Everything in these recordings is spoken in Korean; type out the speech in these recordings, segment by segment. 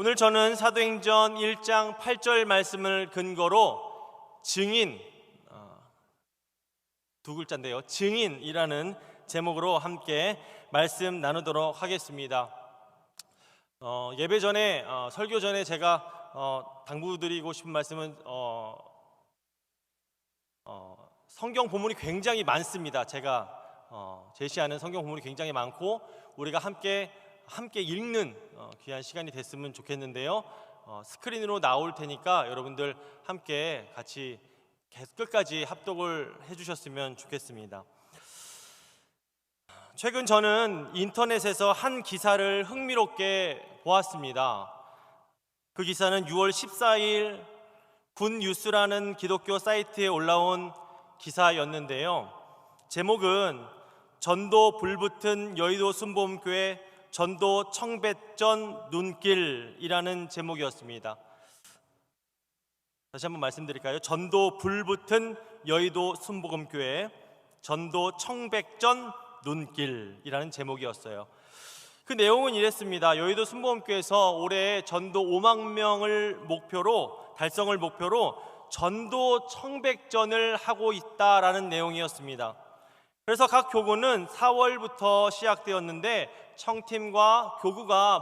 오늘 저는 사도행전 1장 8절 말씀을 근거로 증인, 두 글자인데요, 증인이라는 제목으로 함께 말씀 나누도록 하겠습니다. 예배 전에, 설교 전에 제가 당부드리고 싶은 말씀은 성경 본문이 굉장히 많습니다. 제가 제시하는 성경 본문이 굉장히 많고 우리가 함께 읽는 귀한 시간이 됐으면 좋겠는데요. 스크린으로 나올 테니까 여러분들 함께 같이 끝까지 합독을 해주셨으면 좋겠습니다. 최근 저는 인터넷에서 한 기사를 흥미롭게 보았습니다. 그 기사는 6월 14일 굿뉴스라는 기독교 사이트에 올라온 기사였는데요. 제목은 전도 불붙은 여의도 순복음교회 전도 청백전 눈길이라는 제목이었습니다. 다시 한번 말씀드릴까요? 전도 불붙은 여의도 순복음교회 전도 청백전 눈길이라는 제목이었어요. 그 내용은 이랬습니다. 여의도 순복음교회에서 올해 전도 5만 명을 달성을 목표로 전도 청백전을 하고 있다라는 내용이었습니다. 그래서 각 교구는 4월부터 시작되었는데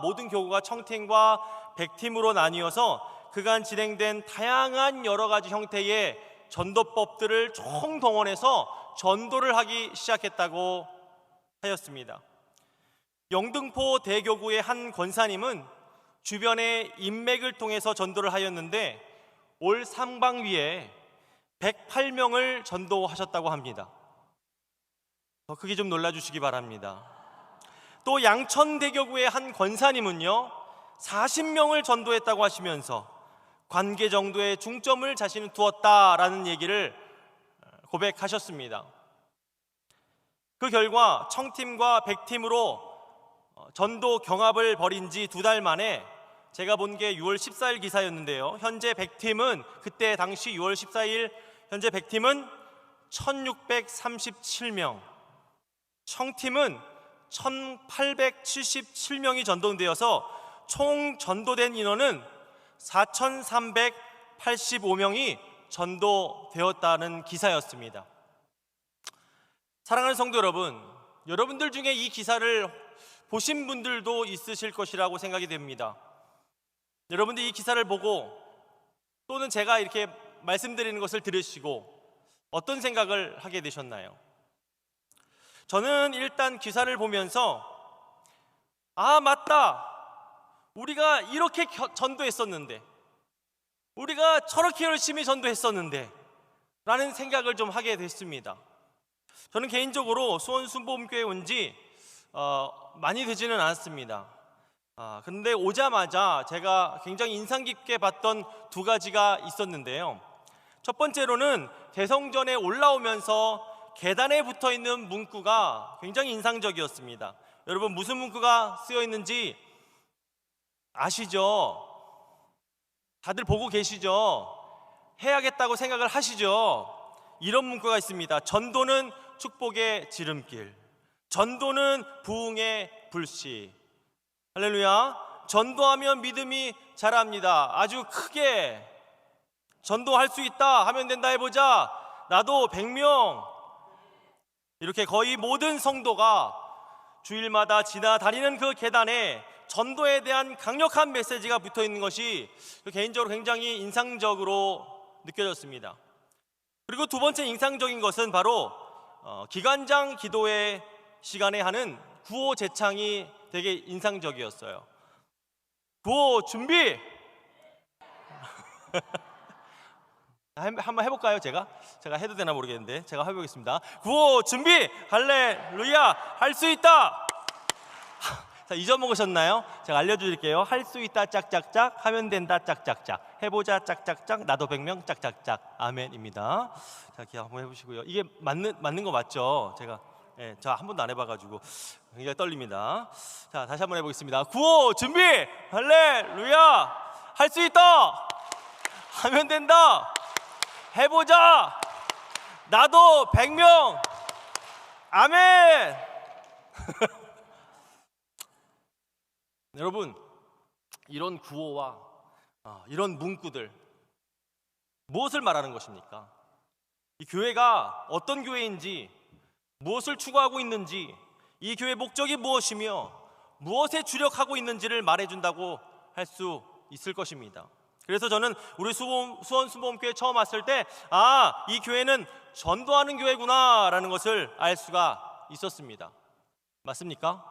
모든 교구가 청팀과 백팀으로 나뉘어서 그간 진행된 다양한 여러 가지 형태의 전도법들을 총동원해서 전도를 하기 시작했다고 하였습니다. 영등포 대교구의 한 권사님은 주변의 인맥을 통해서 전도를 하였는데 올 상반기에 108명을 전도하셨다고 합니다. 더 크게 좀 놀라주시기 바랍니다. 또 양천대교구의 한 권사님은요 40명을 전도했다고 하시면서 관계 정도에 중점을 자신은 두었다라는 얘기를 고백하셨습니다. 그 결과 청팀과 백팀으로 전도 경합을 벌인 지 2달 만에 제가 본 게 6월 14일 기사였는데요. 현재 백팀은 그때 당시 6월 14일 현재 백팀은 1637명, 청팀은 1877명이 전도되어서 총 전도된 인원은 4385명이 전도되었다는 기사였습니다. 사랑하는 성도 여러분, 여러분들 중에 이 기사를 보신 분들도 있으실 것이라고 생각이 됩니다. 여러분들 이 기사를 보고 또는 제가 이렇게 말씀드리는 것을 들으시고 어떤 생각을 하게 되셨나요? 저는 일단 기사를 보면서 맞다, 우리가 이렇게 전도했었는데, 우리가 저렇게 열심히 전도했었는데 라는 생각을 좀 하게 됐습니다. 저는 개인적으로 수원 순복음교회에 온 지 많이 되지는 않았습니다. 근데 오자마자 제가 굉장히 인상 깊게 봤던 2가지가 있었는데요. 첫 번째로는 대성전에 올라오면서 계단에 붙어 있는 문구가 굉장히 인상적이었습니다. 여러분 무슨 문구가 쓰여 있는지 아시죠? 다들 보고 계시죠? 해야겠다고 생각을 하시죠? 이런 문구가 있습니다. 전도는 축복의 지름길, 전도는 부흥의 불씨. 할렐루야. 전도하면 믿음이 자랍니다. 아주 크게 전도할 수 있다 하면 된다 해보자. 나도 100명. 이렇게 거의 모든 성도가 주일마다 지나다니는 그 계단에 전도에 대한 강력한 메시지가 붙어 있는 것이 개인적으로 굉장히 인상적으로 느껴졌습니다. 그리고 두 번째 인상적인 것은 바로 기관장 기도회 시간에 하는 구호 제창이 되게 인상적이었어요. 구호 준비! 한번 해볼까요? 제가 해도 되나 모르겠는데 제가 해보겠습니다. 구호 준비! 할렐루야! 할 수 있다! 자, 잊어먹으셨나요? 제가 알려드릴게요. 할 수 있다 짝짝짝, 하면 된다 짝짝짝, 해보자 짝짝짝, 나도 100명 짝짝짝. 아멘입니다. 자, 기억 한번 해보시고요. 이게 맞는 거 맞죠? 제가 한 번도 안 해봐가지고 굉장히 떨립니다. 자, 다시 한번 해보겠습니다. 구호 준비! 할렐루야! 할 수 있다! 하면 된다! 해보자! 나도 100명! 아멘! 여러분, 이런 구호와 이런 문구들 무엇을 말하는 것입니까? 이 교회가 어떤 교회인지, 무엇을 추구하고 있는지, 이 교회의 목적이 무엇이며 무엇에 주력하고 있는지를 말해준다고 할 수 있을 것입니다. 그래서 저는 우리 수원수범교회 처음 왔을 때 이 교회는 전도하는 교회구나 라는 것을 알 수가 있었습니다. 맞습니까?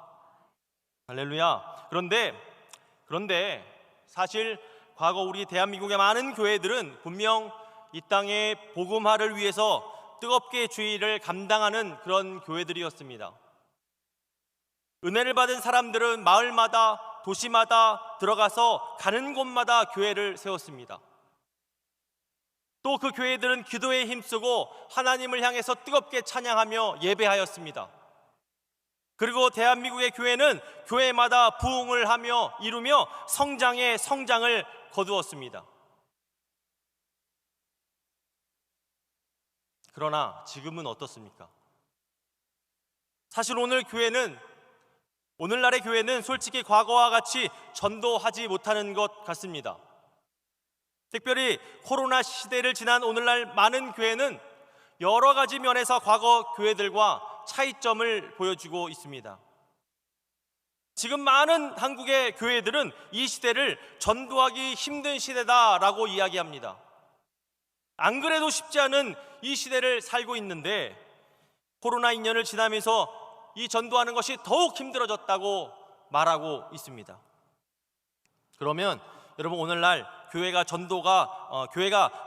할렐루야. 그런데 사실 과거 우리 대한민국의 많은 교회들은 분명 이 땅의 복음화를 위해서 뜨겁게 주의를 감당하는 그런 교회들이었습니다. 은혜를 받은 사람들은 마을마다 도시마다 들어가서 가는 곳마다 교회를 세웠습니다. 또 그 교회들은 기도에 힘쓰고 하나님을 향해서 뜨겁게 찬양하며 예배하였습니다. 그리고 대한민국의 교회는 교회마다 부흥을 하며 이루며 성장의 성장을 거두었습니다. 그러나 지금은 어떻습니까? 사실 오늘날의 교회는 솔직히 과거와 같이 전도하지 못하는 것 같습니다. 특별히 코로나 시대를 지난 오늘날 많은 교회는 여러 가지 면에서 과거 교회들과 차이점을 보여주고 있습니다. 지금 많은 한국의 교회들은 이 시대를 전도하기 힘든 시대다라고 이야기합니다. 안 그래도 쉽지 않은 이 시대를 살고 있는데 코로나 2년을 지나면서 이 전도하는 것이 더욱 힘들어졌다고 말하고 있습니다. 그러면 여러분, 오늘날 교회가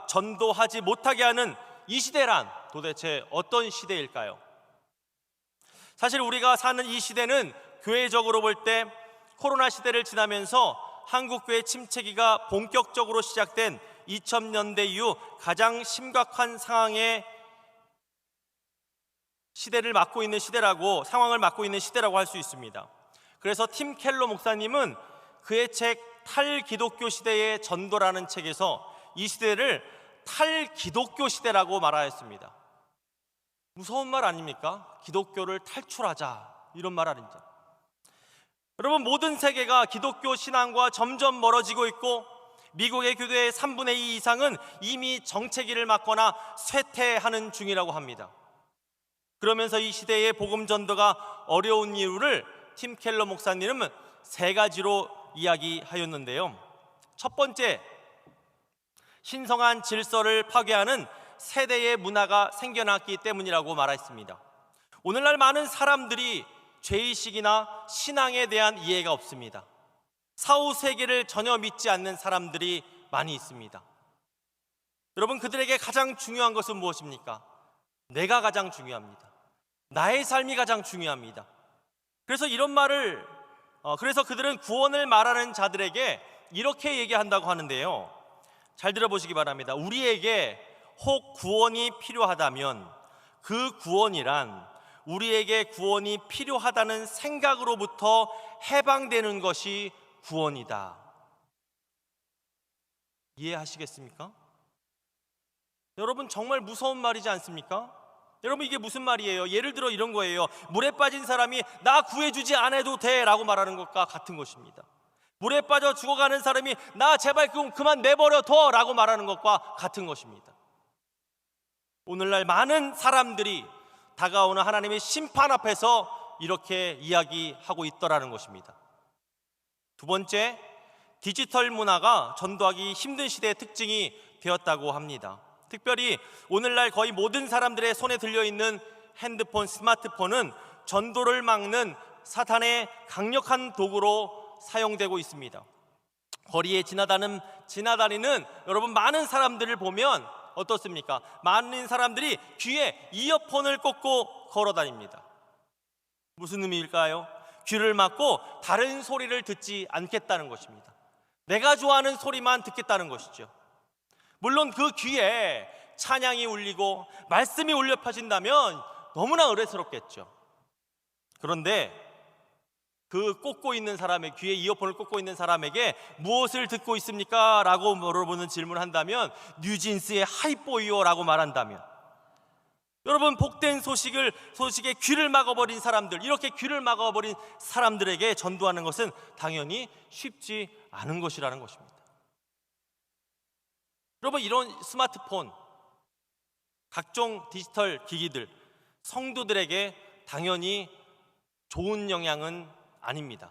전도하지 못하게 하는 이 시대란 도대체 어떤 시대일까요? 사실 우리가 사는 이 시대는 교회적으로 볼 때 코로나 시대를 지나면서 한국교회 침체기가 본격적으로 시작된 2000년대 이후 가장 심각한 상황의 상황을 맡고 있는 시대라고 할 수 있습니다. 그래서 팀 켈러 목사님은 그의 책 탈기독교 시대의 전도라는 책에서 이 시대를 탈기독교 시대라고 말하였습니다. 무서운 말 아닙니까? 기독교를 탈출하자, 이런 말 아닙니까? 여러분, 모든 세계가 기독교 신앙과 점점 멀어지고 있고 미국의 교회의 3분의 2 이상은 이미 정체기를 맞거나 쇠퇴하는 중이라고 합니다. 그러면서 이 시대의 복음 전도가 어려운 이유를 팀 켈러 목사님은 3가지로 이야기하였는데요. 첫 번째, 신성한 질서를 파괴하는 세대의 문화가 생겨났기 때문이라고 말했습니다. 오늘날 많은 사람들이 죄의식이나 신앙에 대한 이해가 없습니다. 사후 세계를 전혀 믿지 않는 사람들이 많이 있습니다. 여러분, 그들에게 가장 중요한 것은 무엇입니까? 내가 가장 중요합니다. 나의 삶이 가장 중요합니다. 그래서 그래서 그들은 구원을 말하는 자들에게 이렇게 얘기한다고 하는데요. 잘 들어보시기 바랍니다. 우리에게 혹 구원이 필요하다면 그 구원이란 우리에게 구원이 필요하다는 생각으로부터 해방되는 것이 구원이다. 이해하시겠습니까? 여러분, 정말 무서운 말이지 않습니까? 여러분, 이게 무슨 말이에요? 예를 들어 이런 거예요. 물에 빠진 사람이 나 구해주지 않아도 돼 라고 말하는 것과 같은 것입니다. 물에 빠져 죽어가는 사람이 나 제발 그만 내버려 둬 라고 말하는 것과 같은 것입니다. 오늘날 많은 사람들이 다가오는 하나님의 심판 앞에서 이렇게 이야기하고 있더라는 것입니다. 두 번째, 디지털 문화가 전도하기 힘든 시대의 특징이 되었다고 합니다. 특별히 오늘날 거의 모든 사람들의 손에 들려있는 핸드폰, 스마트폰은 전도를 막는 사탄의 강력한 도구로 사용되고 있습니다. 거리에 지나다니는 여러분, 많은 사람들을 보면 어떻습니까? 많은 사람들이 귀에 이어폰을 꽂고 걸어다닙니다. 무슨 의미일까요? 귀를 막고 다른 소리를 듣지 않겠다는 것입니다. 내가 좋아하는 소리만 듣겠다는 것이죠. 물론 그 귀에 찬양이 울리고 말씀이 울려 퍼진다면 너무나 의뢰스럽겠죠. 그런데 그 귀에 이어폰을 꽂고 있는 사람에게 무엇을 듣고 있습니까? 라고 물어보는 질문을 한다면 뉴진스의 하이보이요 라고 말한다면 여러분, 복된 소식에 귀를 막아버린 사람들, 이렇게 귀를 막아버린 사람들에게 전도하는 것은 당연히 쉽지 않은 것이라는 것입니다. 여러분, 이런 스마트폰, 각종 디지털 기기들, 성도들에게 당연히 좋은 영향은 아닙니다.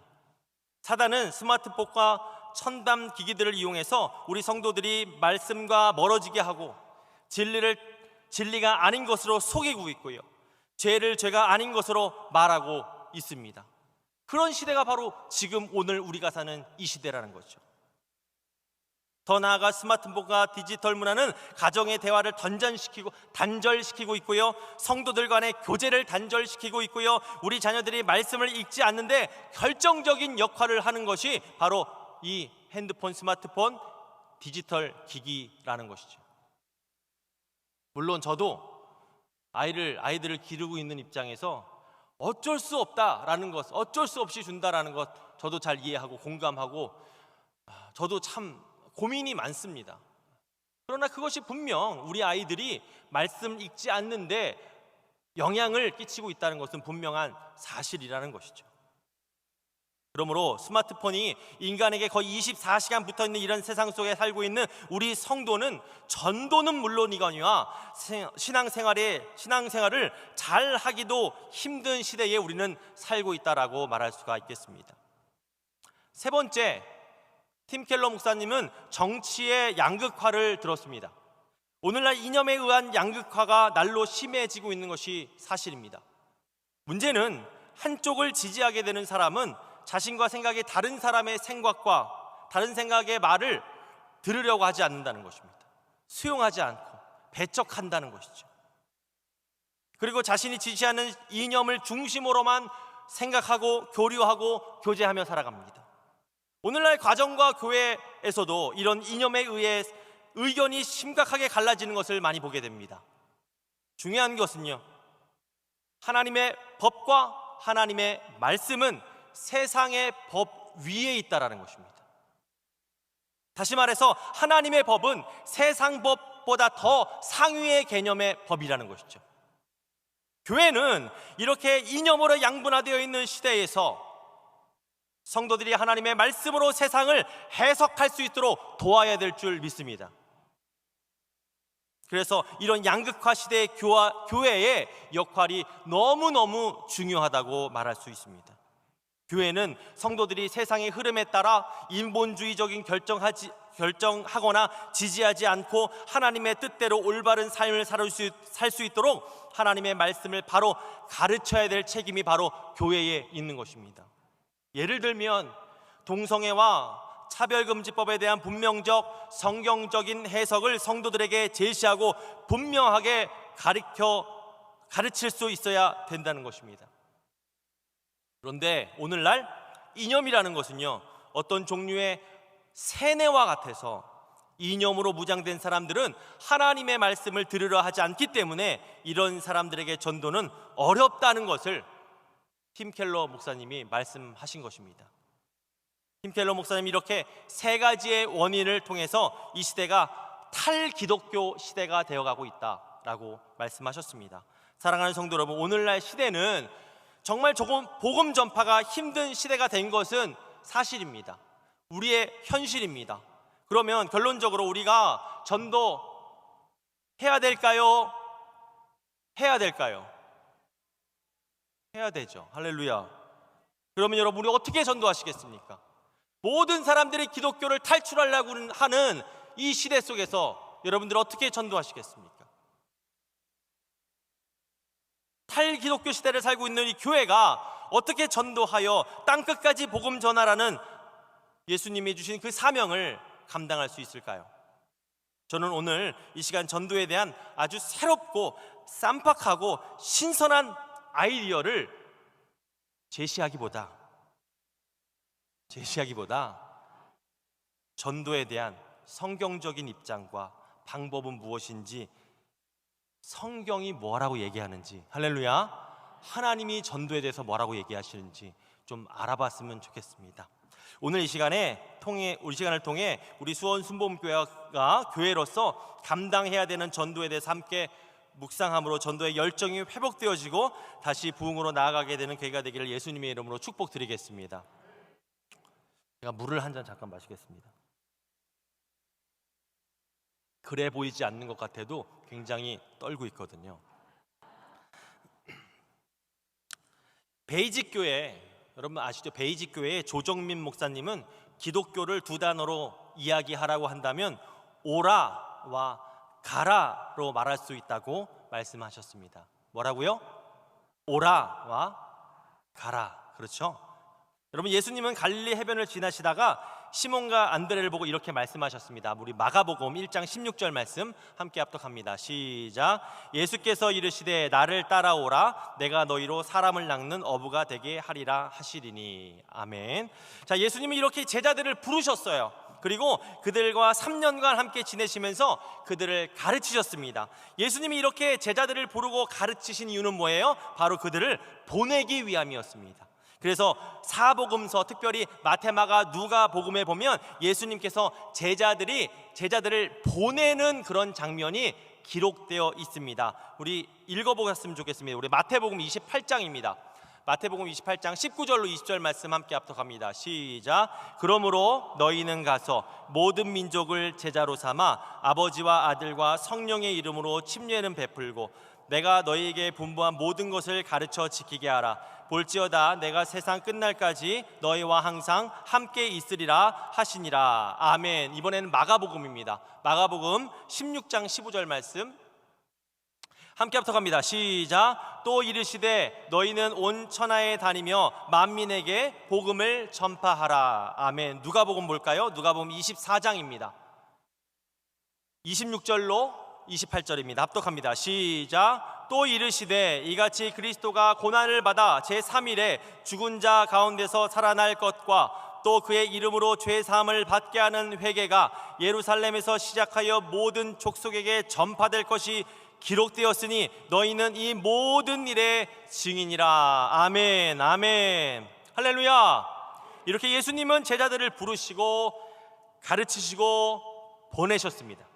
사단은 스마트폰과 첨단 기기들을 이용해서 우리 성도들이 말씀과 멀어지게 하고 진리가 아닌 것으로 속이고 있고요, 죄를 죄가 아닌 것으로 말하고 있습니다. 그런 시대가 바로 지금 오늘 우리가 사는 이 시대라는 거죠. 더 나아가 스마트폰과 디지털 문화는 가정의 대화를 단절시키고 있고요, 성도들 간의 교제를 단절시키고 있고요, 우리 자녀들이 말씀을 읽지 않는데 결정적인 역할을 하는 것이 바로 이 핸드폰, 스마트폰, 디지털 기기라는 것이죠. 물론 저도 아이들을 기르고 있는 입장에서 어쩔 수 없다라는 것, 어쩔 수 없이 준다라는 것, 저도 잘 이해하고 공감하고, 저도 참 고민이 많습니다. 그러나 그것이 분명 우리 아이들이 말씀 읽지 않는데 영향을 끼치고 있다는 것은 분명한 사실이라는 것이죠. 그러므로 스마트폰이 인간에게 거의 24시간 붙어있는 이런 세상 속에 살고 있는 우리 성도는, 전도는 물론이거니와 신앙생활을 잘 하기도 힘든 시대에 우리는 살고 있다라고 말할 수가 있겠습니다. 세 번째, 팀 켈러 목사님은 정치의 양극화를 들었습니다. 오늘날 이념에 의한 양극화가 날로 심해지고 있는 것이 사실입니다. 문제는 한쪽을 지지하게 되는 사람은 자신과 생각이 다른 사람의 생각과 다른 생각의 말을 들으려고 하지 않는다는 것입니다. 수용하지 않고 배척한다는 것이죠. 그리고 자신이 지지하는 이념을 중심으로만 생각하고 교류하고 교제하며 살아갑니다. 오늘날 가정과 교회에서도 이런 이념에 의해 의견이 심각하게 갈라지는 것을 많이 보게 됩니다. 중요한 것은요, 하나님의 법과 하나님의 말씀은 세상의 법 위에 있다라는 것입니다. 다시 말해서 하나님의 법은 세상 법보다 더 상위의 개념의 법이라는 것이죠. 교회는 이렇게 이념으로 양분화되어 있는 시대에서 성도들이 하나님의 말씀으로 세상을 해석할 수 있도록 도와야 될 줄 믿습니다. 그래서 이런 양극화 시대의 교회의 역할이 너무너무 중요하다고 말할 수 있습니다. 교회는 성도들이 세상의 흐름에 따라 인본주의적인 결정하거나 지지하지 않고 하나님의 뜻대로 올바른 삶을 살 수 있도록 하나님의 말씀을 바로 가르쳐야 될 책임이 바로 교회에 있는 것입니다. 예를 들면 동성애와 차별금지법에 대한 분명적 성경적인 해석을 성도들에게 제시하고 분명하게 가르칠 수 있어야 된다는 것입니다. 그런데 오늘날 이념이라는 것은요, 어떤 종류의 세뇌와 같아서 이념으로 무장된 사람들은 하나님의 말씀을 들으려 하지 않기 때문에 이런 사람들에게 전도는 어렵다는 것을 팀 켈러 목사님이 말씀하신 것입니다. 팀 켈러 목사님이 이렇게 세 가지의 원인을 통해서 이 시대가 탈기독교 시대가 되어가고 있다라고 말씀하셨습니다. 사랑하는 성도 여러분, 오늘날 시대는 정말 조금 복음 전파가 힘든 시대가 된 것은 사실입니다. 우리의 현실입니다. 그러면 결론적으로 우리가 전도 해야 될까요? 해야 될까요? 해야 되죠. 할렐루야. 그러면 여러분, 우리 어떻게 전도하시겠습니까? 모든 사람들이 기독교를 탈출하려고 하는 이 시대 속에서 여러분들 어떻게 전도하시겠습니까? 탈기독교 시대를 살고 있는 이 교회가 어떻게 전도하여 땅끝까지 복음 전하라는 예수님이 주신 그 사명을 감당할 수 있을까요? 저는 오늘 이 시간 전도에 대한 아주 새롭고 쌈박하고 신선한 아이디어를 제시하기보다 전도에 대한 성경적인 입장과 방법은 무엇인지, 성경이 뭐라고 얘기하는지, 할렐루야, 하나님이 전도에 대해서 뭐라고 얘기하시는지 좀 알아봤으면 좋겠습니다. 오늘 이 시간을 통해 우리 수원 순복음교회가 교회로서 감당해야 되는 전도에 대해서 함께 묵상함으로 전도의 열정이 회복되어지고 다시 부흥으로 나아가게 되는 계기가 되기를 예수님의 이름으로 축복드리겠습니다. 제가 물을 한 잔 잠깐 마시겠습니다. 그래 보이지 않는 것 같아도 굉장히 떨고 있거든요. 베이직 교회, 여러분 아시죠? 베이직 교회의 조정민 목사님은 기독교를 두 단어로 이야기하라고 한다면 오라와 가라로 말할 수 있다고 말씀하셨습니다. 뭐라고요? 오라와 가라. 그렇죠? 여러분, 예수님은 갈릴리 해변을 지나시다가 시몬과 안드레를 보고 이렇게 말씀하셨습니다. 우리 마가복음 1장 16절 말씀 함께 합독합니다. 시작. 예수께서 이르시되 나를 따라오라. 내가 너희로 사람을 낚는 어부가 되게 하리라 하시리니. 아멘. 자, 예수님이 이렇게 제자들을 부르셨어요. 그리고 그들과 3년간 함께 지내시면서 그들을 가르치셨습니다. 예수님이 이렇게 제자들을 부르고 가르치신 이유는 뭐예요? 바로 그들을 보내기 위함이었습니다. 그래서 사복음서, 특별히 마태, 마가, 누가 복음에 보면 예수님께서 제자들을 보내는 그런 장면이 기록되어 있습니다. 우리 읽어보셨으면 좋겠습니다. 우리 마태복음 28장입니다. 마태복음 28장 19절로 20절 말씀 함께 합독합니다. 시작. 그러므로 너희는 가서 모든 민족을 제자로 삼아 아버지와 아들과 성령의 이름으로 침례는 베풀고 내가 너희에게 분부한 모든 것을 가르쳐 지키게 하라. 볼지어다 내가 세상 끝날까지 너희와 항상 함께 있으리라 하시니라. 아멘. 이번에는 마가복음입니다. 마가복음 16장 15절 말씀 함께 합독합니다. 시작. 또 이르시되 너희는 온 천하에 다니며 만민에게 복음을 전파하라. 아멘. 누가복음 볼까요? 누가복음 24장입니다. 26절로 28절입니다. 합독합니다. 시작. 또 이르시되 이같이 그리스도가 고난을 받아 제3일에 죽은 자 가운데서 살아날 것과 또 그의 이름으로 죄 사함을 받게 하는 회개가 예루살렘에서 시작하여 모든 족속에게 전파될 것이 기록되었으니 너희는 이 모든 일의 증인이라. 아멘. 아멘. 할렐루야. 이렇게 예수님은 제자들을 부르시고 가르치시고 보내셨습니다.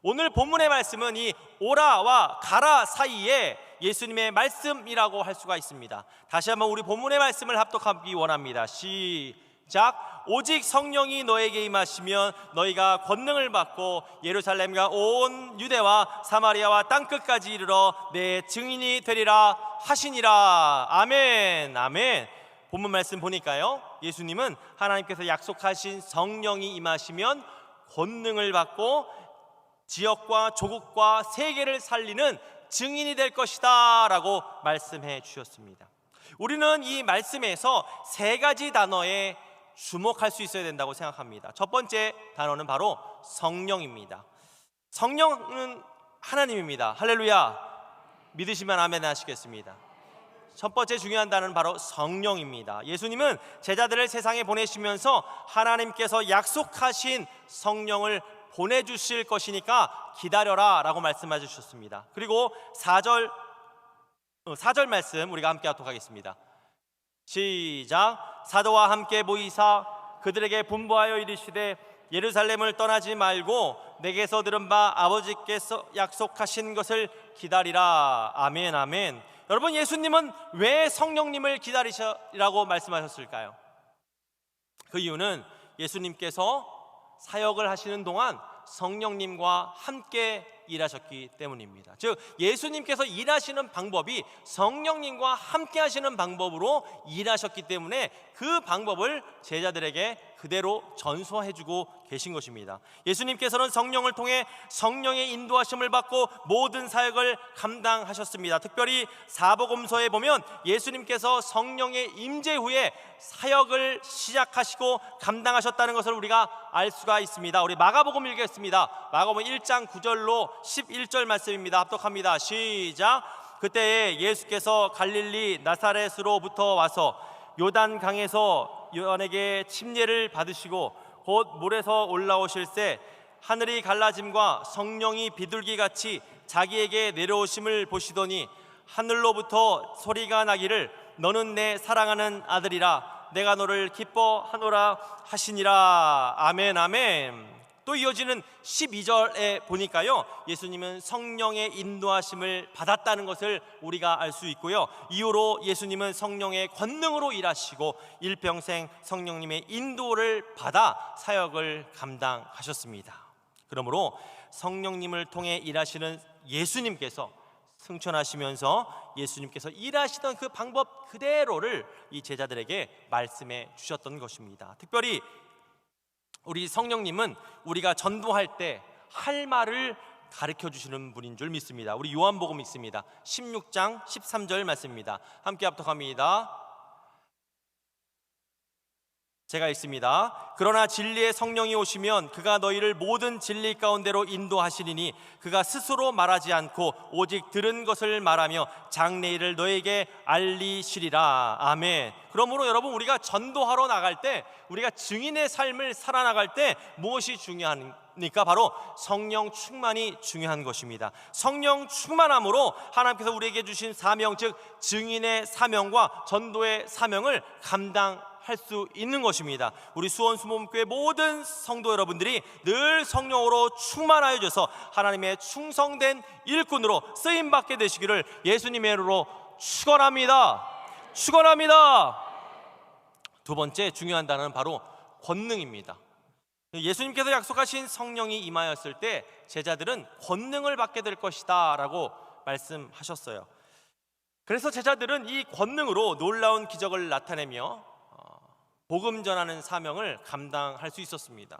오늘 본문의 말씀은 이 오라와 가라 사이에 예수님의 말씀이라고 할 수가 있습니다. 다시 한번 우리 본문의 말씀을 합독하기 원합니다. 시작. 오직 성령이 너에게 임하시면 너희가 권능을 받고 예루살렘과 온 유대와 사마리아와 땅끝까지 이르러 내 증인이 되리라 하시니라. 아멘. 아멘. 본문 말씀 보니까요, 예수님은 하나님께서 약속하신 성령이 임하시면 권능을 받고 지역과 조국과 세계를 살리는 증인이 될 것이다 라고 말씀해 주셨습니다. 우리는 이 말씀에서 세 가지 단어에 주목할 수 있어야 된다고 생각합니다. 첫 번째 단어는 바로 성령입니다. 성령은 하나님입니다. 할렐루야. 믿으시면 아멘 하시겠습니다. 첫 번째 중요한 단어는 바로 성령입니다. 예수님은 제자들을 세상에 보내시면서 하나님께서 약속하신 성령을 보내주실 것이니까 기다려라 라고 말씀해 주셨습니다. 그리고 4절 말씀 우리가 함께 합독하겠습니다. 시작. 사도와 함께 모이사 그들에게 분부하여 이르시되 예루살렘을 떠나지 말고 내게서 들은 바 아버지께서 약속하신 것을 기다리라. 아멘. 아멘. 여러분, 예수님은 왜 성령님을 기다리시라고 말씀하셨을까요? 그 이유는 예수님께서 사역을 하시는 동안 성령님과 함께 일하셨기 때문입니다. 즉 예수님께서 일하시는 방법이 성령님과 함께 하시는 방법으로 일하셨기 때문에 그 방법을 제자들에게 그대로 전수해주고 계신 것입니다. 예수님께서는 성령을 통해 성령의 인도하심을 받고 모든 사역을 감당하셨습니다. 특별히 사복음서에 보면 예수님께서 성령의 임재 후에 사역을 시작하시고 감당하셨다는 것을 우리가 알 수가 있습니다. 우리 마가복음 읽겠습니다. 마가복음 1장 9절로 11절 말씀입니다. 합독합니다. 시작. 그때에 예수께서 갈릴리 나사렛으로부터 와서 요단강에서 요한에게 침례를 받으시고 곧 물에서 올라오실새 하늘이 갈라짐과 성령이 비둘기같이 자기에게 내려오심을 보시더니 하늘로부터 소리가 나기를 너는 내 사랑하는 아들이라 내가 너를 기뻐하노라 하시니라. 아멘. 아멘. 또 이어지는 12절에 보니까요, 예수님은 성령의 인도하심을 받았다는 것을 우리가 알 수 있고요, 이후로 예수님은 성령의 권능으로 일하시고 일평생 성령님의 인도를 받아 사역을 감당하셨습니다. 그러므로 성령님을 통해 일하시는 예수님께서 승천하시면서 예수님께서 일하시던 그 방법 그대로를 이 제자들에게 말씀해 주셨던 것입니다. 특별히 우리 성령님은 우리가 전도할 때 할 말을 가르쳐 주시는 분인 줄 믿습니다. 우리 요한복음 있습니다. 16장 13절 말씀입니다. 함께 합독합니다. 제가 읽습니다. 그러나 진리의 성령이 오시면 그가 너희를 모든 진리 가운데로 인도하시리니 그가 스스로 말하지 않고 오직 들은 것을 말하며 장래일을 너에게 알리시리라. 아멘. 그러므로 여러분, 우리가 전도하러 나갈 때, 우리가 증인의 삶을 살아나갈 때 무엇이 중요하니까? 바로 성령 충만이 중요한 것입니다. 성령 충만함으로 하나님께서 우리에게 주신 사명, 즉 증인의 사명과 전도의 사명을 감당할 수 있는 것입니다. 우리 수원 수목교회 모든 성도 여러분들이 늘 성령으로 충만하여져서 하나님의 충성된 일꾼으로 쓰임받게 되시기를 예수님의 이름으로 축원합니다. 축원합니다. 두 번째 중요한 단어는 바로 권능입니다. 예수님께서 약속하신 성령이 임하였을 때 제자들은 권능을 받게 될 것이다 라고 말씀하셨어요. 그래서 제자들은 이 권능으로 놀라운 기적을 나타내며 복음 전하는 사명을 감당할 수 있었습니다.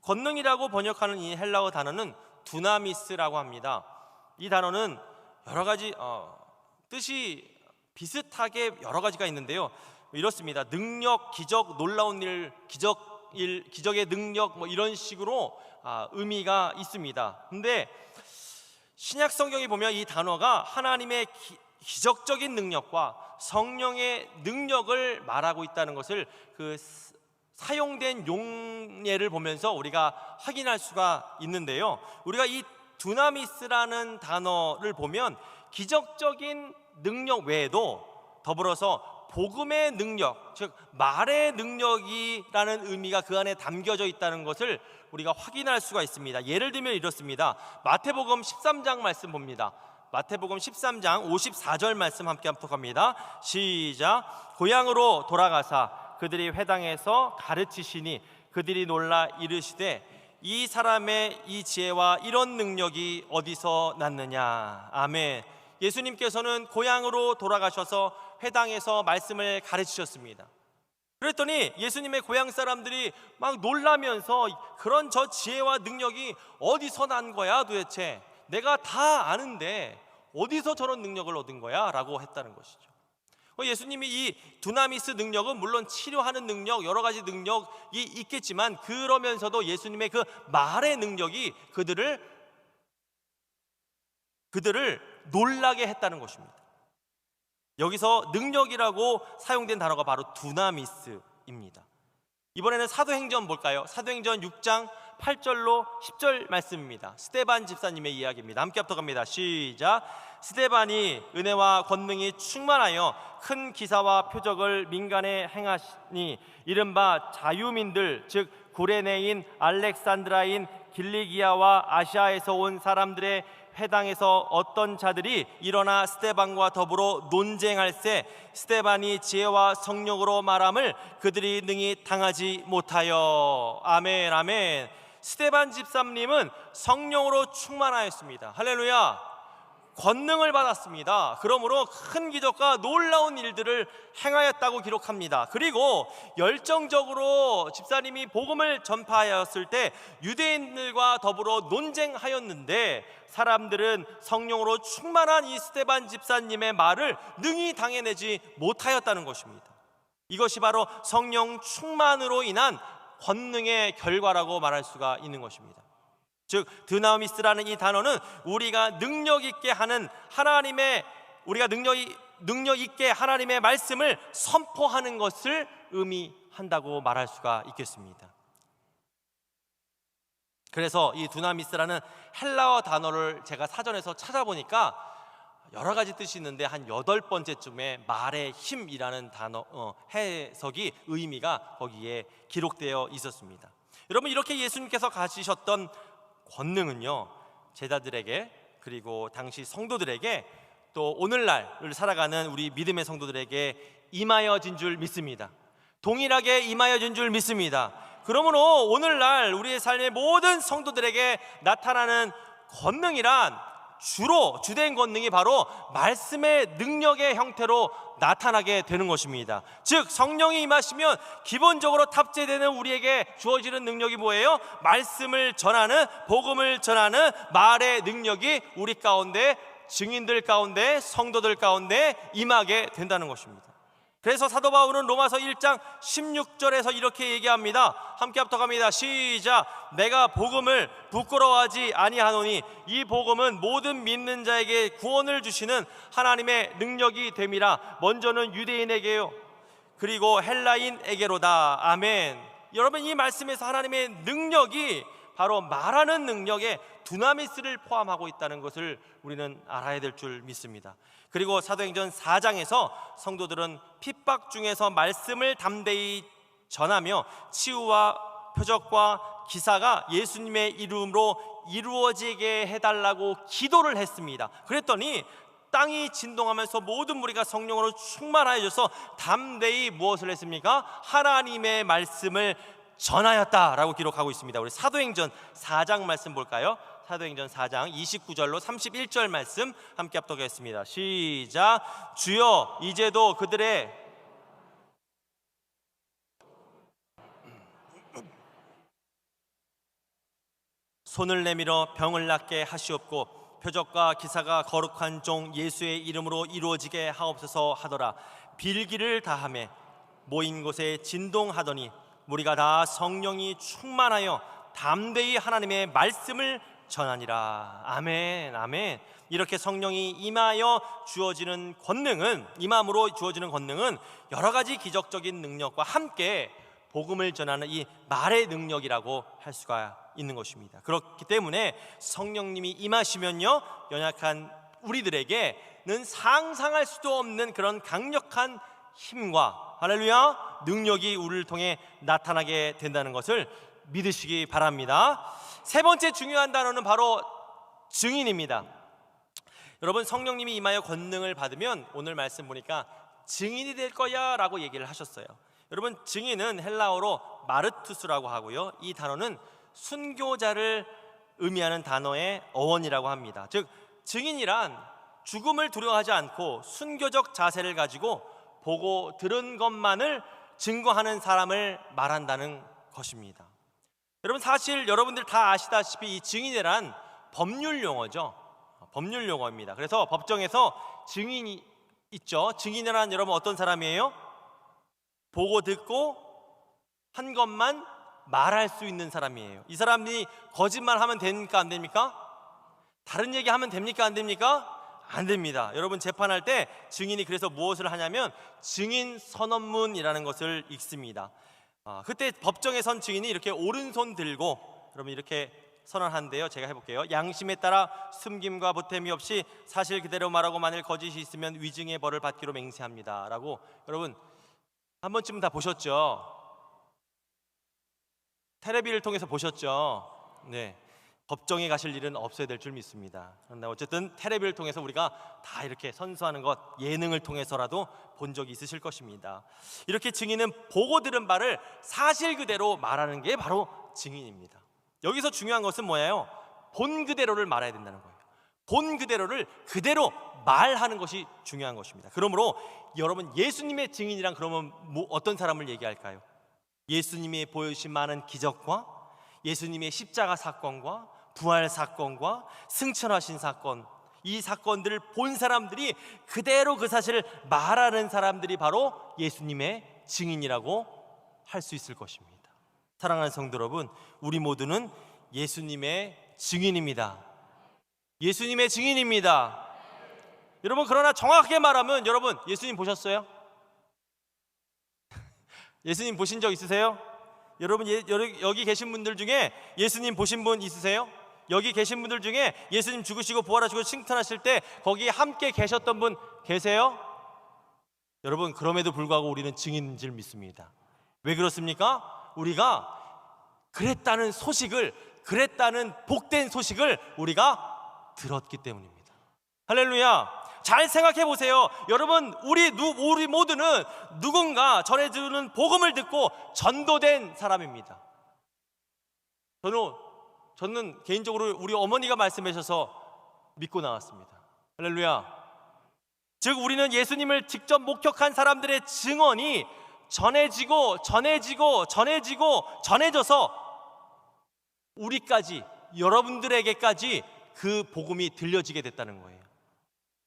권능이라고 번역하는 이 헬라어 단어는 두나미스라고 합니다. 이 단어는 여러 가지 뜻이 비슷하게 여러 가지가 있는데요, 이렇습니다. 능력, 기적, 놀라운 일, 기적의 능력, 이런 식으로 의미가 있습니다. 근데 신약 성경에 보면 이 단어가 하나님의 기적적인 능력과 성령의 능력을 말하고 있다는 것을 그 사용된 용례를 보면서 우리가 확인할 수가 있는데요, 우리가 이 두나미스라는 단어를 보면 기적적인 능력 외에도 더불어서 복음의 능력, 즉 말의 능력이라는 의미가 그 안에 담겨져 있다는 것을 우리가 확인할 수가 있습니다. 예를 들면 이렇습니다. 마태복음 13장 말씀 봅니다. 마태복음 13장 54절 말씀 함께 합독합니다. 시작. 고향으로 돌아가사 그들이 회당에서 가르치시니 그들이 놀라 이르시되 이 사람의 이 지혜와 이런 능력이 어디서 났느냐. 아멘. 예수님께서는 고향으로 돌아가셔서 회당에서 말씀을 가르치셨습니다. 그랬더니 예수님의 고향 사람들이 막 놀라면서 그런 저 지혜와 능력이 어디서 난 거야 도대체, 내가 다 아는데 어디서 저런 능력을 얻은 거야? 라고 했다는 것이죠. 예수님이 이 두나미스 능력은 물론 치료하는 능력, 여러 가지 능력이 있겠지만 그러면서도 예수님의 그 말의 능력이 그들을 놀라게 했다는 것입니다. 여기서 능력이라고 사용된 단어가 바로 두나미스입니다. 이번에는 사도행전 볼까요? 사도행전 6장 8절로 10절 말씀입니다. 스데반 집사님의 이야기입니다. 함께 합독합니다. 시작. 스데반이 은혜와 권능이 충만하여 큰 기사와 표적을 민간에 행하시니 이른바 자유민들, 즉 구레네인, 알렉산드라인, 길리기아와 아시아에서 온 사람들의 회당에서 어떤 자들이 일어나 스데반과 더불어 논쟁할세 스데반이 지혜와 성령으로 말함을 그들이 능히 당하지 못하여. 아멘, 아멘. 스데반 집사님은 성령으로 충만하였습니다. 할렐루야. 권능을 받았습니다. 그러므로 큰 기적과 놀라운 일들을 행하였다고 기록합니다. 그리고 열정적으로 집사님이 복음을 전파하였을 때 유대인들과 더불어 논쟁하였는데 사람들은 성령으로 충만한 이 스데반 집사님의 말을 능히 당해내지 못하였다는 것입니다. 이것이 바로 성령 충만으로 인한 권능의 결과라고 말할 수가 있는 것입니다. 즉 드나미스라는 이 단어는 우리가 능력 있게 하는 하나님의, 우리가 능력 있게 하나님의 말씀을 선포하는 것을 의미한다고 말할 수가 있겠습니다. 그래서 이 두나미스라는 헬라어 단어를 제가 사전에서 찾아보니까 여러 가지 뜻이 있는데 한 8번째쯤에 말의 힘이라는 단어 해석이 의미가 거기에 기록되어 있었습니다. 여러분, 이렇게 예수님께서 가지셨던 권능은요, 제자들에게, 그리고 당시 성도들에게, 또 오늘날을 살아가는 우리 믿음의 성도들에게 임하여진 줄 믿습니다. 동일하게 임하여진 줄 믿습니다. 그러므로 오늘날 우리의 삶의 모든 성도들에게 나타나는 권능이란 주된 권능이 바로 말씀의 능력의 형태로 나타나게 되는 것입니다. 즉, 성령이 임하시면 기본적으로 탑재되는 우리에게 주어지는 능력이 뭐예요? 말씀을 전하는, 복음을 전하는 말의 능력이 우리 가운데, 증인들 가운데, 성도들 가운데 임하게 된다는 것입니다. 그래서 사도 바울은 로마서 1장 16절에서 이렇게 얘기합니다. 함께 합독합니다. 시작. 내가 복음을 부끄러워하지 아니하노니 이 복음은 모든 믿는 자에게 구원을 주시는 하나님의 능력이 됨이라. 먼저는 유대인에게요, 그리고 헬라인에게로다. 아멘. 여러분, 이 말씀에서 하나님의 능력이 바로 말하는 능력에 두나미스를 포함하고 있다는 것을 우리는 알아야 될 줄 믿습니다. 그리고 사도행전 4장에서 성도들은 핍박 중에서 말씀을 담대히 전하며 치유와 표적과 기사가 예수님의 이름으로 이루어지게 해달라고 기도를 했습니다. 그랬더니 땅이 진동하면서 모든 무리가 성령으로 충만하여져서 담대히 무엇을 했습니까? 하나님의 말씀을 전하였다라고 기록하고 있습니다. 우리 사도행전 4장 말씀 볼까요? 사도행전 4장 29절로 31절 말씀 함께 합독하겠습니다. 시작. 주여, 이제도 그들의 손을 내밀어 병을 낫게 하시옵고 표적과 기사가 거룩한 종 예수의 이름으로 이루어지게 하옵소서 하더라. 빌기를 다하며 모인 곳에 진동하더니 우리가 다 성령이 충만하여 담대히 하나님의 말씀을 전하니라. 아멘, 아멘. 이렇게 성령이 임함으로 주어지는 권능은 여러 가지 기적적인 능력과 함께 복음을 전하는 이 말의 능력이라고 할 수가 있는 것입니다. 그렇기 때문에 성령님이 임하시면요, 연약한 우리들에게는 상상할 수도 없는 그런 강력한 힘과, 할렐루야, 능력이 우리를 통해 나타나게 된다는 것을 믿으시기 바랍니다. 세 번째 중요한 단어는 바로 증인입니다. 여러분, 성령님이 임하여 권능을 받으면 오늘 말씀 보니까 증인이 될 거야 라고 얘기를 하셨어요. 여러분, 증인은 헬라어로 마르투스라고 하고요, 이 단어는 순교자를 의미하는 단어의 어원이라고 합니다. 즉, 증인이란 죽음을 두려워하지 않고 순교적 자세를 가지고 보고 들은 것만을 증거하는 사람을 말한다는 것입니다. 여러분, 사실 여러분들 다 아시다시피 이 증인이란 법률 용어죠. 법률 용어입니다. 그래서 법정에서 증인이 있죠. 증인이란 여러분 어떤 사람이에요? 보고 듣고 한 것만 말할 수 있는 사람이에요. 이 사람이 거짓말하면 됩니까, 안 됩니까? 다른 얘기하면 됩니까, 안 됩니까? 안 됩니다. 여러분, 재판할 때 증인이 그래서 무엇을 하냐면 증인 선언문이라는 것을 읽습니다. 그때 법정에 선 증인이 이렇게 오른손 들고 여러분 이렇게 선언한대요. 제가 해볼게요. 양심에 따라 숨김과 보탬이 없이 사실 그대로 말하고 만일 거짓이 있으면 위증의 벌을 받기로 맹세합니다 라고. 여러분, 한 번쯤은 다 보셨죠? 텔레비를 통해서 보셨죠? 네, 법정에 가실 일은 없어야 될 줄 믿습니다. 그런데 어쨌든 텔레비를 통해서 우리가 다 이렇게 선서하는 것, 예능을 통해서라도 본 적이 있으실 것입니다. 이렇게 증인은 보고 들은 바를 사실 그대로 말하는 게 바로 증인입니다. 여기서 중요한 것은 뭐예요? 본 그대로를 말해야 된다는 거예요. 본 그대로를 그대로 말하는 것이 중요한 것입니다. 그러므로 여러분, 예수님의 증인이란 그러면 어떤 사람을 얘기할까요? 예수님이 보여주신 많은 기적과 예수님의 십자가 사건과 부활 사건과 승천하신 사건, 이 사건들을 본 사람들이 그대로 그 사실을 말하는 사람들이 바로 예수님의 증인이라고 할 수 있을 것입니다. 사랑하는 성도 여러분, 우리 모두는 예수님의 증인입니다. 예수님의 증인입니다. 여러분, 그러나 정확하게 말하면 여러분, 예수님 보셨어요? 예수님 보신 적 있으세요? 여러분, 여기 계신 분들 중에 예수님 보신 분 있으세요? 여기 계신 분들 중에 예수님 죽으시고 부활하시고 칭찬하실 때 거기 함께 계셨던 분 계세요? 여러분, 그럼에도 불구하고 우리는 증인인 줄 믿습니다. 왜 그렇습니까? 우리가 그랬다는 복된 소식을 우리가 들었기 때문입니다. 할렐루야. 잘 생각해 보세요. 여러분, 우리 모두는 누군가 전해주는 복음을 듣고 전도된 사람입니다. 저는 개인적으로 우리 어머니가 말씀해 주셔서 믿고 나왔습니다. 할렐루야. 즉 우리는 예수님을 직접 목격한 사람들의 증언이 전해져서 우리까지, 여러분들에게까지 그 복음이 들려지게 됐다는 거예요.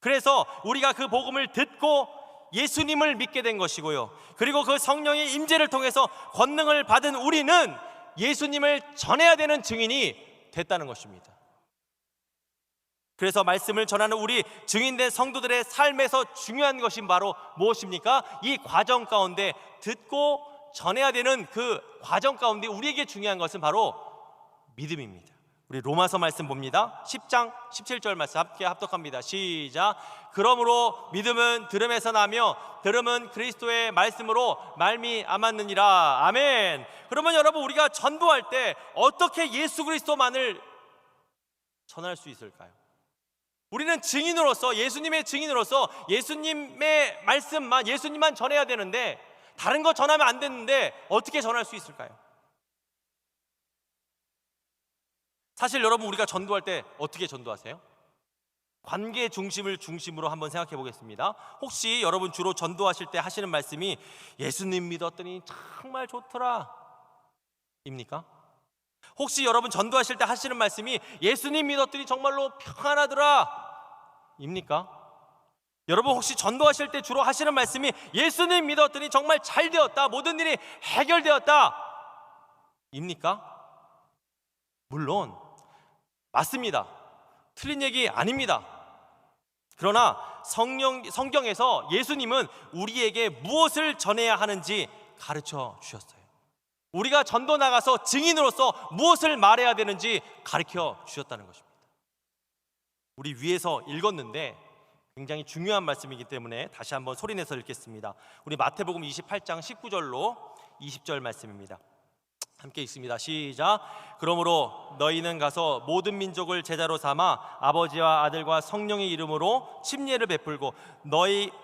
그래서 우리가 그 복음을 듣고 예수님을 믿게 된 것이고요, 그리고 그 성령의 임재를 통해서 권능을 받은 우리는 예수님을 전해야 되는 증인이 됐다는 것입니다. 그래서 말씀을 전하는 우리 증인된 성도들의 삶에서 중요한 것이 바로 무엇입니까? 이 과정 가운데, 듣고 전해야 되는 그 과정 가운데 우리에게 중요한 것은 바로 믿음입니다. 우리 로마서 말씀 봅니다. 10장 17절 말씀 함께 합독합니다. 시작. 그러므로 믿음은 들음에서 나며 들음은 그리스도의 말씀으로 말미암았느니라. 아멘. 그러면 여러분, 우리가 전도할 때 어떻게 예수 그리스도만을 전할 수 있을까요? 우리는 증인으로서, 예수님의 증인으로서 예수님의 말씀만, 예수님만 전해야 되는데 다른 거 전하면 안 되는데 어떻게 전할 수 있을까요? 사실 여러분, 우리가 전도할 때 어떻게 전도하세요? 관계 중심을 중심으로 한번 생각해 보겠습니다. 혹시 여러분 주로 전도하실 때 하시는 말씀이 예수님 믿었더니 정말 좋더라 입니까? 혹시 여러분 전도하실 때 하시는 말씀이 예수님 믿었더니 정말로 평안하더라 입니까? 여러분 혹시 전도하실 때 주로 하시는 말씀이 예수님 믿었더니 정말 잘 되었다, 모든 일이 해결되었다 입니까? 물론 맞습니다. 틀린 얘기 아닙니다. 그러나 성경에서 예수님은 우리에게 무엇을 전해야 하는지 가르쳐 주셨어요. 우리가 전도 나가서 증인으로서 무엇을 말해야 되는지 가르쳐 주셨다는 것입니다. 우리 위에서 읽었는데 굉장히 중요한 말씀이기 때문에 다시 한번 소리내서 읽겠습니다. 우리 마태복음 28장 19절로 20절 말씀입니다. 함께 읽습니다. 시작. 그러므로 너희는 가서 모든 민족을 제자로 삼아 아버지와 아들과 성령의 이름으로 침례를 베풀고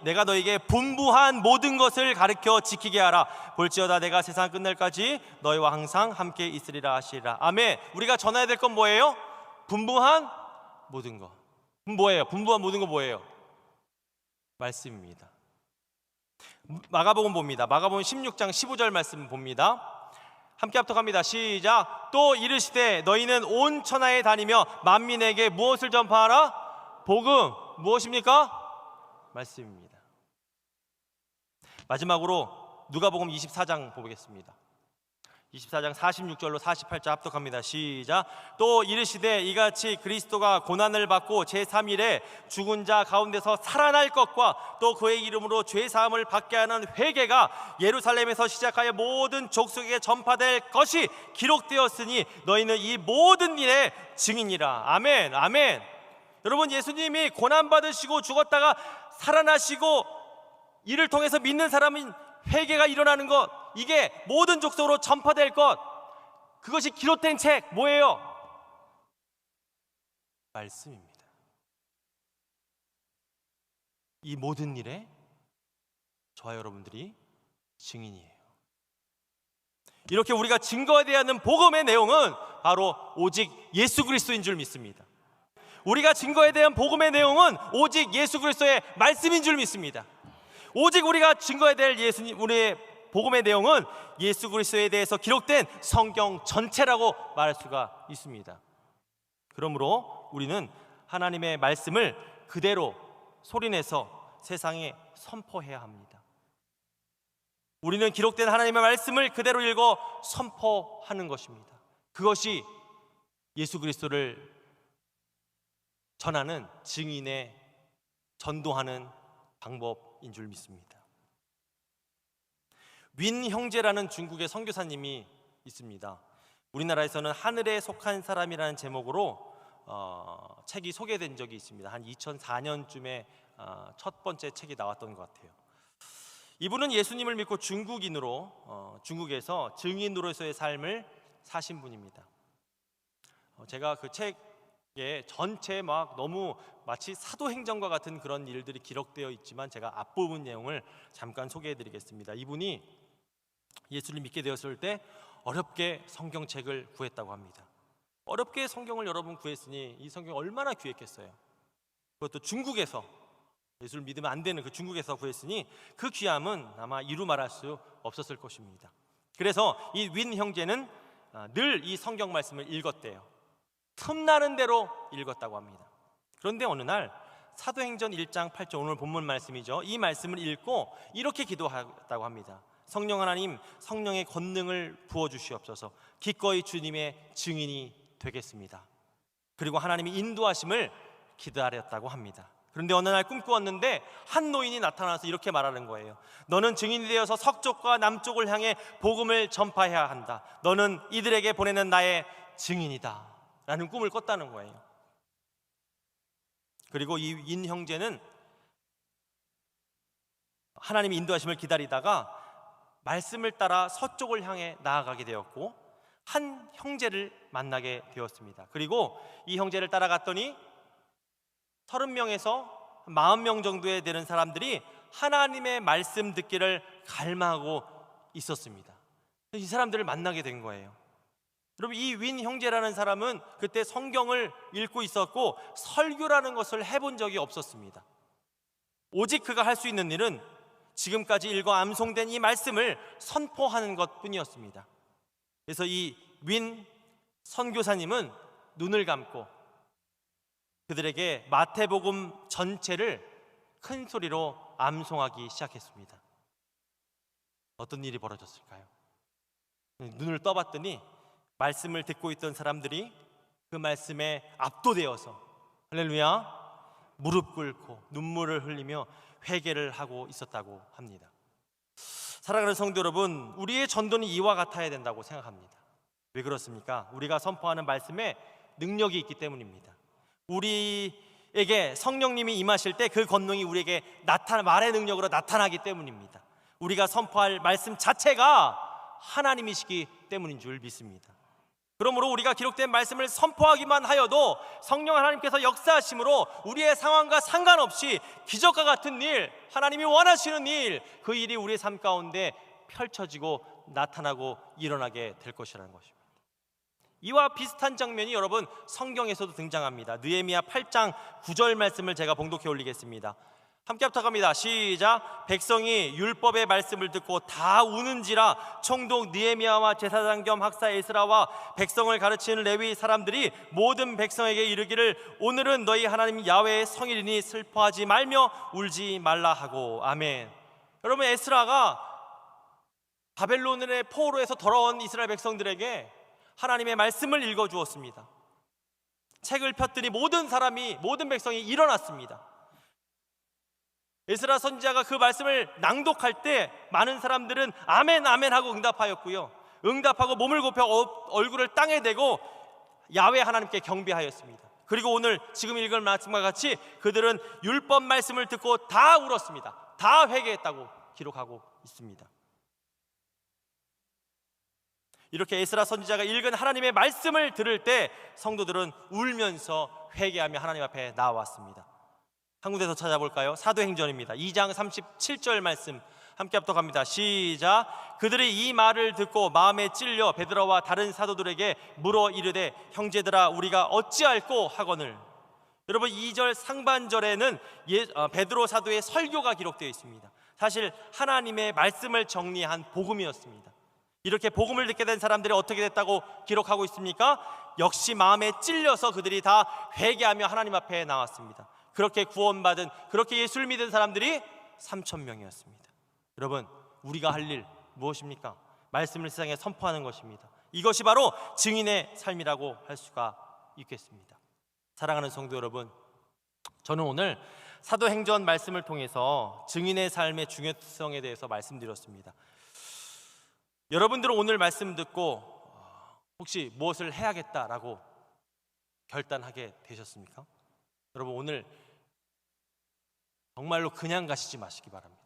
내가 너희에게 분부한 모든 것을 가르쳐 지키게 하라. 볼지어다 내가 세상 끝날까지 너희와 항상 함께 있으리라 하시리라. 아멘. 우리가 전해야 될 건 뭐예요? 분부한 모든 것. 뭐예요? 분부한 모든 거 뭐예요? 말씀입니다. 마가복음 봅니다. 마가복음 16장 15절 말씀 봅니다. 함께 합독합니다. 시작. 또 이르시되 너희는 온 천하에 다니며 만민에게 무엇을 전파하라? 복음. 무엇입니까? 말씀입니다. 마지막으로 누가복음 24장 보겠습니다. 24장 46절로 48절 합독합니다. 시작. 또 이르시되 이같이 그리스도가 고난을 받고 제3일에 죽은 자 가운데서 살아날 것과 또 그의 이름으로 죄사함을 받게 하는 회개가 예루살렘에서 시작하여 모든 족속에게 전파될 것이 기록되었으니 너희는 이 모든 일의 증인이라. 아멘. 아멘. 여러분, 예수님이 고난받으시고 죽었다가 살아나시고 이를 통해서 믿는 사람은 회개가 일어나는 것, 이게 모든 족속으로 전파될 것, 그것이 기록된 책 뭐예요? 말씀입니다. 이 모든 일에 저와 여러분들이 증인이에요. 이렇게 우리가 증거해야 하는 복음의 내용은 바로 오직 예수 그리스도인 줄 믿습니다. 우리가 증거에 대한 복음의 내용은 오직 예수 그리스도의 말씀인 줄 믿습니다. 오직 우리가 증거해야 될 우리의 복음의 내용은 예수 그리스도에 대해서 기록된 성경 전체라고 말할 수가 있습니다. 그러므로 우리는 하나님의 말씀을 그대로 소리내서 세상에 선포해야 합니다. 우리는 기록된 하나님의 말씀을 그대로 읽어 선포하는 것입니다. 그것이 예수 그리스도를 전하는 증인의 전도하는 방법인 줄 믿습니다. 윈 형제라는 중국의 선교사님이 있습니다. 우리나라에서는 하늘에 속한 사람이라는 제목으로 책이 소개된 적이 있습니다. 한 2004년쯤에 첫 번째 책이 나왔던 것 같아요. 이분은 예수님을 믿고 중국에서 증인으로서의 삶을 사신 분입니다. 제가 그 책에 전체 막 너무 마치 사도행전과 같은 그런 일들이 기록되어 있지만 제가 앞부분 내용을 잠깐 소개해 드리겠습니다. 이분이 예수를 믿게 되었을 때 어렵게 성경책을 구했다고 합니다. 어렵게 성경을 여러분 구했으니 이 성경이 얼마나 귀했겠어요. 그것도 중국에서, 예수를 믿으면 안 되는 그 중국에서 구했으니 그 귀함은 아마 이루 말할 수 없었을 것입니다. 그래서 이 윈 형제는 늘 이 성경 말씀을 읽었대요. 틈나는 대로 읽었다고 합니다. 그런데 어느 날 사도행전 1장 8절, 오늘 본문 말씀이죠. 이 말씀을 읽고 이렇게 기도했다고 합니다. 성령 하나님, 성령의 권능을 부어주시옵소서. 기꺼이 주님의 증인이 되겠습니다. 그리고 하나님이 인도하심을 기다렸다고 합니다. 그런데 어느 날 꿈꾸었는데 한 노인이 나타나서 이렇게 말하는 거예요. 너는 증인이 되어서 서쪽과 남쪽을 향해 복음을 전파해야 한다. 너는 이들에게 보내는 나의 증인이다 라는 꿈을 꿨다는 거예요. 그리고 이 인 형제는 하나님의 인도하심을 기다리다가 말씀을 따라 서쪽을 향해 나아가게 되었고 한 형제를 만나게 되었습니다. 그리고 이 형제를 따라갔더니 30명에서 40명 정도에 되는 사람들이 하나님의 말씀 듣기를 갈망하고 있었습니다. 이 사람들을 만나게 된 거예요. 여러분, 이 윈 형제라는 사람은 그때 성경을 읽고 있었고 설교라는 것을 해본 적이 없었습니다. 오직 그가 할 수 있는 일은 지금까지 읽어 암송된 이 말씀을 선포하는 것뿐이었습니다. 그래서 이 윈 선교사님은 눈을 감고 그들에게 마태복음 전체를 큰 소리로 암송하기 시작했습니다. 어떤 일이 벌어졌을까요? 눈을 떠봤더니 말씀을 듣고 있던 사람들이 그 말씀에 압도되어서 할렐루야 무릎 꿇고 눈물을 흘리며 회개를 하고 있었다고 합니다. 사랑하는 성도 여러분, 우리의 전도는 이와 같아야 된다고 생각합니다. 왜 그렇습니까? 우리가 선포하는 말씀에 능력이 있기 때문입니다. 우리에게 성령님이 임하실 때 그 권능이 우리에게 말의 능력으로 나타나기 때문입니다. 우리가 선포할 말씀 자체가 하나님이시기 때문인 줄 믿습니다. 그러므로 우리가 기록된 말씀을 선포하기만 하여도 성령 하나님께서 역사하심으로 우리의 상황과 상관없이 기적과 같은 일, 하나님이 원하시는 일, 그 일이 우리의 삶 가운데 펼쳐지고 나타나고 일어나게 될 것이라는 것입니다. 이와 비슷한 장면이 여러분 성경에서도 등장합니다. 느헤미야 8장 9절 말씀을 제가 봉독해 올리겠습니다. 함께 합독합니다. 시작. 백성이 율법의 말씀을 듣고 다 우는지라 총독 느헤미야와 제사장 겸 학사 에스라와 백성을 가르치는 레위 사람들이 모든 백성에게 이르기를 오늘은 너희 하나님 야훼의 성일이니 슬퍼하지 말며 울지 말라 하고. 아멘. 여러분, 에스라가 바벨론의 포로에서 돌아온 이스라엘 백성들에게 하나님의 말씀을 읽어주었습니다. 책을 폈더니 모든 백성이 일어났습니다. 에스라 선지자가 그 말씀을 낭독할 때 많은 사람들은 아멘 아멘 하고 응답하였고요, 응답하고 몸을 굽혀 얼굴을 땅에 대고 야훼 하나님께 경배하였습니다. 그리고 오늘 지금 읽은 말씀과 같이 그들은 율법 말씀을 듣고 다 울었습니다. 다 회개했다고 기록하고 있습니다. 이렇게 에스라 선지자가 읽은 하나님의 말씀을 들을 때 성도들은 울면서 회개하며 하나님 앞에 나왔습니다. 한 군데 더 찾아볼까요? 사도행전입니다. 2장 37절 말씀 함께 합독합니다. 시작. 그들이 이 말을 듣고 마음에 찔려 베드로와 다른 사도들에게 물어 이르되 형제들아 우리가 어찌할꼬 하거늘. 여러분, 2절 상반절에는 베드로 사도의 설교가 기록되어 있습니다. 사실 하나님의 말씀을 정리한 복음이었습니다. 이렇게 복음을 듣게 된 사람들이 어떻게 됐다고 기록하고 있습니까? 역시 마음에 찔려서 그들이 다 회개하며 하나님 앞에 나왔습니다. 그렇게 구원받은, 그렇게 예수를 믿은 사람들이 3,000명이었습니다. 여러분, 우리가 할 일 무엇입니까? 말씀을 세상에 선포하는 것입니다. 이것이 바로 증인의 삶이라고 할 수가 있겠습니다. 사랑하는 성도 여러분, 저는 오늘 사도행전 말씀을 통해서 증인의 삶의 중요성에 대해서 말씀드렸습니다. 여러분들은 오늘 말씀 듣고 혹시 무엇을 해야겠다라고 결단하게 되셨습니까? 여러분, 오늘 정말로 그냥 가시지 마시기 바랍니다.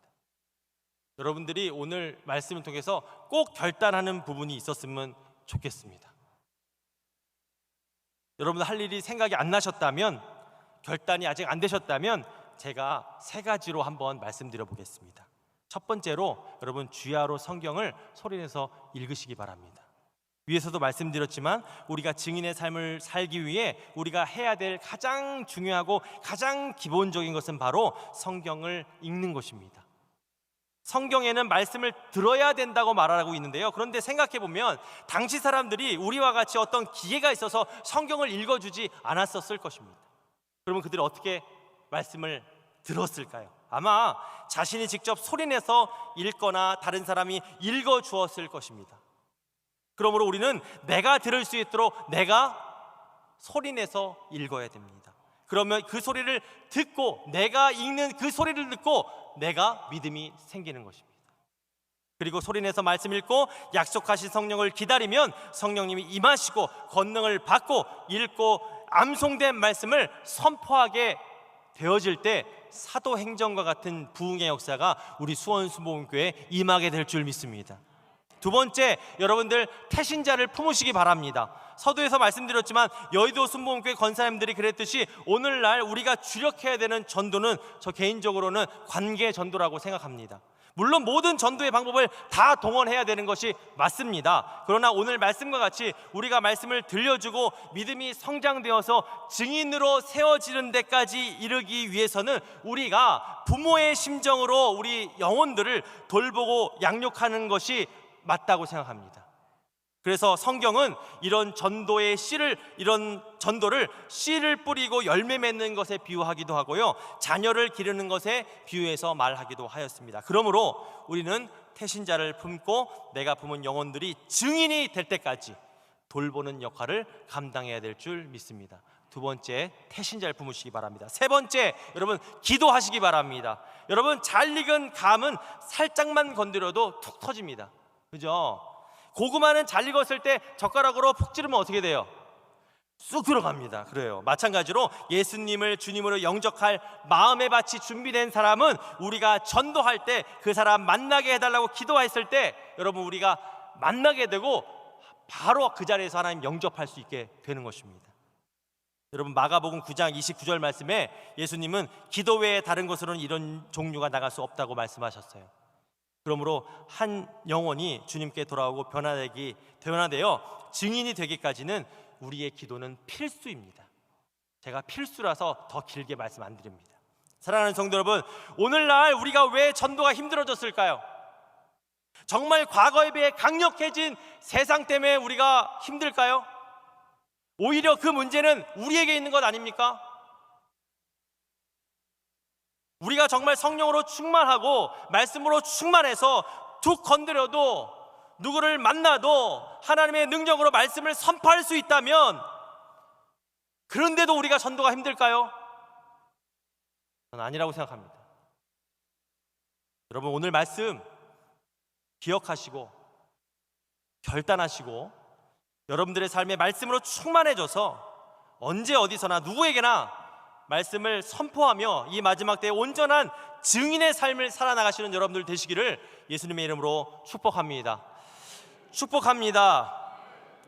여러분들이 오늘 말씀을 통해서 꼭 결단하는 부분이 있었으면 좋겠습니다. 여러분들 할 일이 생각이 안 나셨다면, 결단이 아직 안 되셨다면 제가 3가지로 한번 말씀드려 보겠습니다. 첫 번째로 여러분 주야로 성경을 소리내서 읽으시기 바랍니다. 위에서도 말씀드렸지만 우리가 증인의 삶을 살기 위해 우리가 해야 될 가장 중요하고 가장 기본적인 것은 바로 성경을 읽는 것입니다. 성경에는 말씀을 들어야 된다고 말하고 있는데요, 그런데 생각해보면 당시 사람들이 우리와 같이 어떤 기회가 있어서 성경을 읽어주지 않았었을 것입니다. 그러면 그들이 어떻게 말씀을 들었을까요? 아마 자신이 직접 소리내서 읽거나 다른 사람이 읽어주었을 것입니다. 그러므로 우리는 내가 들을 수 있도록 내가 소리내서 읽어야 됩니다. 그러면 그 소리를 듣고, 내가 읽는 그 소리를 듣고 내가 믿음이 생기는 것입니다. 그리고 소리내서 말씀 읽고 약속하신 성령을 기다리면 성령님이 임하시고 권능을 받고 읽고 암송된 말씀을 선포하게 되어질 때 사도행전과 같은 부흥의 역사가 우리 수원순복음교회에 임하게 될 줄 믿습니다. 두 번째, 여러분들 태신자를 품으시기 바랍니다. 서두에서 말씀드렸지만 여의도 순복음교회 권사님들이 그랬듯이 오늘날 우리가 주력해야 되는 전도는 저 개인적으로는 관계 전도라고 생각합니다. 물론 모든 전도의 방법을 다 동원해야 되는 것이 맞습니다. 그러나 오늘 말씀과 같이 우리가 말씀을 들려주고 믿음이 성장되어서 증인으로 세워지는 데까지 이르기 위해서는 우리가 부모의 심정으로 우리 영혼들을 돌보고 양육하는 것이 맞다고 생각합니다. 그래서 성경은 이런 전도의 씨를, 이런 전도를 씨를 뿌리고 열매 맺는 것에 비유하기도 하고요, 자녀를 기르는 것에 비유해서 말하기도 하였습니다. 그러므로 우리는 태신자를 품고 내가 품은 영혼들이 증인이 될 때까지 돌보는 역할을 감당해야 될 줄 믿습니다. 두 번째, 태신자를 품으시기 바랍니다. 세 번째, 여러분 기도하시기 바랍니다. 여러분 잘 익은 감은 살짝만 건드려도 툭 터집니다. 그죠? 고구마는 잘 익었을 때 젓가락으로 푹 찌르면 어떻게 돼요? 쑥 들어갑니다. 그래요. 마찬가지로 예수님을 주님으로 영접할 마음의 밭이 준비된 사람은 우리가 전도할 때, 그 사람 만나게 해달라고 기도했을 때 여러분 우리가 만나게 되고 바로 그 자리에서 하나님 영접할 수 있게 되는 것입니다. 여러분 마가복음 9장 29절 말씀에 예수님은 기도 외에 다른 것으로는 이런 종류가 나갈 수 없다고 말씀하셨어요. 그러므로 한 영혼이 주님께 돌아오고 변화되어 증인이 되기까지는 우리의 기도는 필수입니다. 제가 필수라서 더 길게 말씀 안 드립니다. 사랑하는 성도 여러분, 오늘날 우리가 왜 전도가 힘들어졌을까요? 정말 과거에 비해 강력해진 세상 때문에 우리가 힘들까요? 오히려 그 문제는 우리에게 있는 것 아닙니까? 우리가 정말 성령으로 충만하고 말씀으로 충만해서 툭 건드려도, 누구를 만나도 하나님의 능력으로 말씀을 선포할 수 있다면, 그런데도 우리가 전도가 힘들까요? 저는 아니라고 생각합니다. 여러분 오늘 말씀 기억하시고 결단하시고 여러분들의 삶에 말씀으로 충만해져서 언제 어디서나 누구에게나 말씀을 선포하며 이 마지막 때에 온전한 증인의 삶을 살아나가시는 여러분들 되시기를 예수님의 이름으로 축복합니다. 축복합니다.